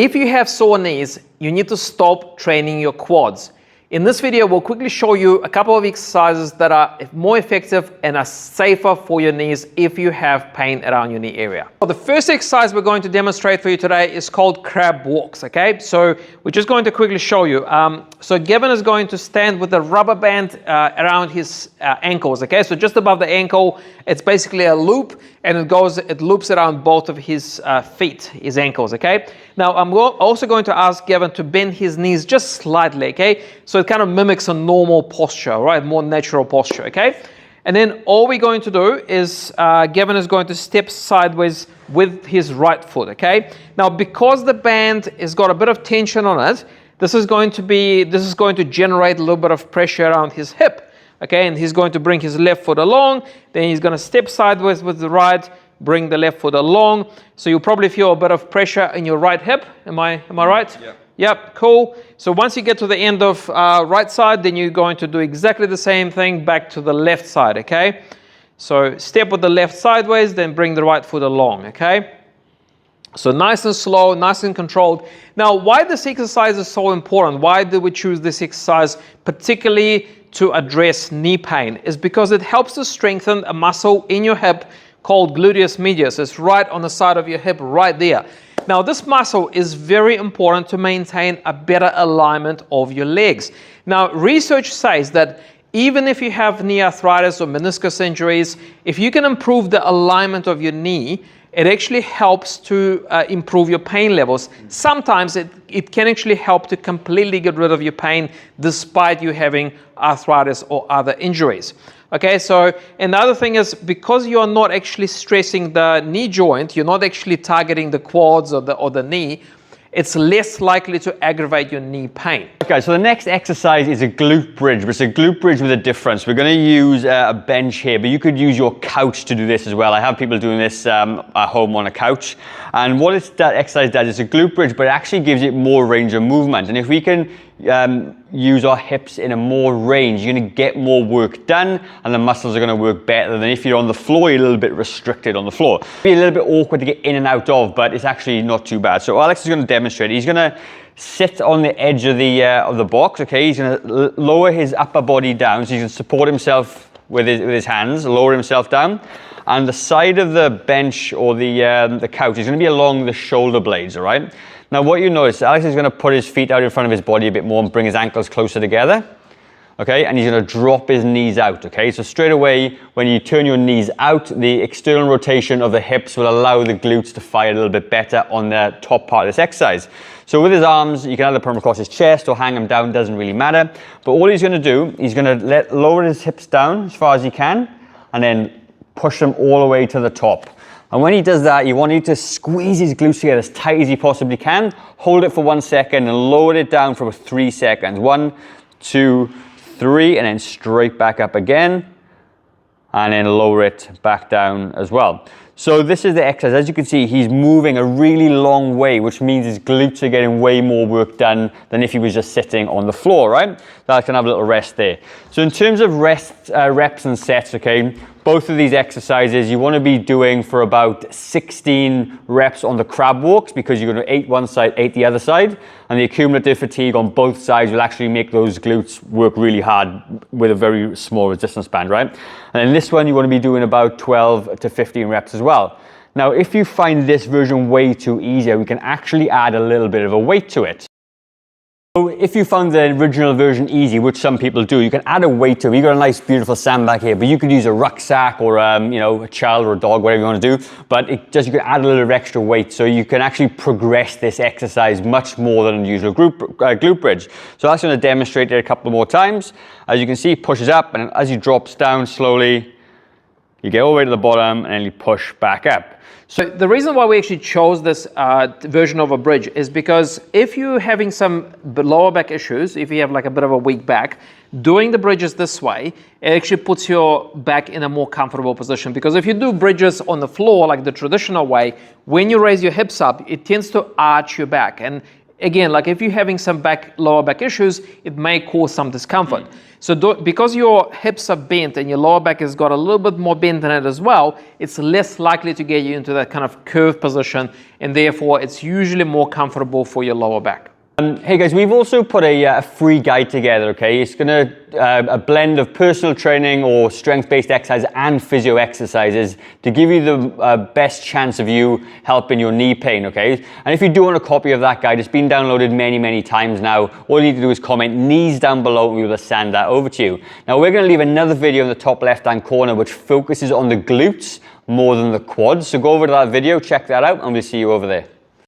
If you have sore knees, you need to stop training your quads. In this video, we'll quickly show you a couple of exercises that are more effective and are safer for your knees if you have pain around your knee area. So the first exercise we're going to demonstrate for you today is called crab walks, okay? So we're just going to quickly show you. So Gavin is going to stand with a rubber band around his ankles, okay? So just above the ankle, it's basically a loop, and it loops around both of his feet, his ankles, okay? Now, I'm also going to ask Gavin to bend his knees just slightly, okay? So it kind of mimics a normal posture, right? More natural posture, okay? And then all we're going to do is Gavin is going to step sideways with his right foot, okay? Now, because the band has got a bit of tension on it, this is going to generate a little bit of pressure around his hip, okay? And he's going to bring his left foot along, then he's going to step sideways with the right, bring the left foot along. So you'll probably feel a bit of pressure in your right hip. Am I right? Yeah. Yep, cool. So once you get to the end of right side, then you're going to do exactly the same thing back to the left side, okay? So step with the left sideways, then bring the right foot along, okay? So nice and slow, nice and controlled. Now, why this exercise is so important, why did we choose this exercise particularly to address knee pain, is because it helps to strengthen a muscle in your hip called gluteus medius. It's right on the side of your hip, right there. Now, this muscle is very important to maintain a better alignment of your legs. Now, research says that even if you have knee arthritis or meniscus injuries, if you can improve the alignment of your knee, it actually helps to improve your pain levels. Sometimes it can actually help to completely get rid of your pain despite you having arthritis or other injuries. Okay, so another thing is, because you are not actually stressing the knee joint, you're not actually targeting the quads or the knee, it's less likely to aggravate your knee pain. Okay, so the next exercise is a glute bridge, but it's a glute bridge with a difference. We're going to use a bench here, but you could use your couch to do this as well. I have people doing this at home on a couch. And what that exercise does is a glute bridge, but it actually gives it more range of movement. And if we can use our hips in a more range, you're going to get more work done, and the muscles are going to work better than if you're on the floor. You're a little bit restricted on the floor. It'll be a little bit awkward to get in and out of, but it's actually not too bad. So Alex is going to demonstrate. He's going to sit on the edge of the box. Okay, he's going to lower his upper body down, so he can support himself with his hands, lower himself down, and the side of the bench or the couch is going to be along the shoulder blades. All right. Now, what you notice, Alex is going to put his feet out in front of his body a bit more and bring his ankles closer together. Okay, and he's going to drop his knees out. Okay, so straight away, when you turn your knees out, the external rotation of the hips will allow the glutes to fire a little bit better on the top part of this exercise. So with his arms, you can either put them across his chest or hang them down, doesn't really matter. But all he's going to do, he's going to lower his hips down as far as he can, and then push them all the way to the top. And when he does that, you want him to squeeze his glutes together as tight as he possibly can. Hold it for 1 second and lower it down for 3 seconds. 1, 2, 3, and then straight back up again. And then lower it back down as well. So this is the exercise. As you can see, he's moving a really long way, which means his glutes are getting way more work done than if he was just sitting on the floor, right? So I can have a little rest there. So in terms of reps and sets, okay, both of these exercises you want to be doing for about 16 reps on the crab walks, because you're going to 8 one side, 8 the other side, and the accumulative fatigue on both sides will actually make those glutes work really hard with a very small resistance band, right? And in this one you want to be doing about 12 to 15 reps as well. Now, if you find this version way too easy, we can actually add a little bit of a weight to it. So if you found the original version easy, which some people do, you can add a weight to it. You've got a nice, beautiful sandbag here, but you could use a rucksack or a child or a dog, whatever you want to do. But you can add a little extra weight, so you can actually progress this exercise much more than a usual glute bridge. So I'm going to demonstrate it a couple more times. As you can see, it pushes up, and as he drops down slowly, you get all the way to the bottom, and then you push back up. So the reason why we actually chose this version of a bridge is because if you're having some lower back issues, if you have like a bit of a weak back, doing the bridges this way, it actually puts your back in a more comfortable position. Because if you do bridges on the floor like the traditional way, when you raise your hips up, it tends to arch your back. And again, like if you're having some lower back issues, it may cause some discomfort. So because your hips are bent and your lower back has got a little bit more bent in it as well, it's less likely to get you into that kind of curved position, and therefore it's usually more comfortable for your lower back. Hey guys, we've also put a free guide together, okay? It's gonna a blend of personal training or strength-based exercise and physio exercises to give you the best chance of you helping your knee pain, okay? And if you do want a copy of that guide, it's been downloaded many times now. All you need to do is comment knees down below and we will send that over to you. Now we're gonna leave another video in the top left-hand corner which focuses on the glutes more than the quads. So go over to that video, check that out, and we'll see you over there.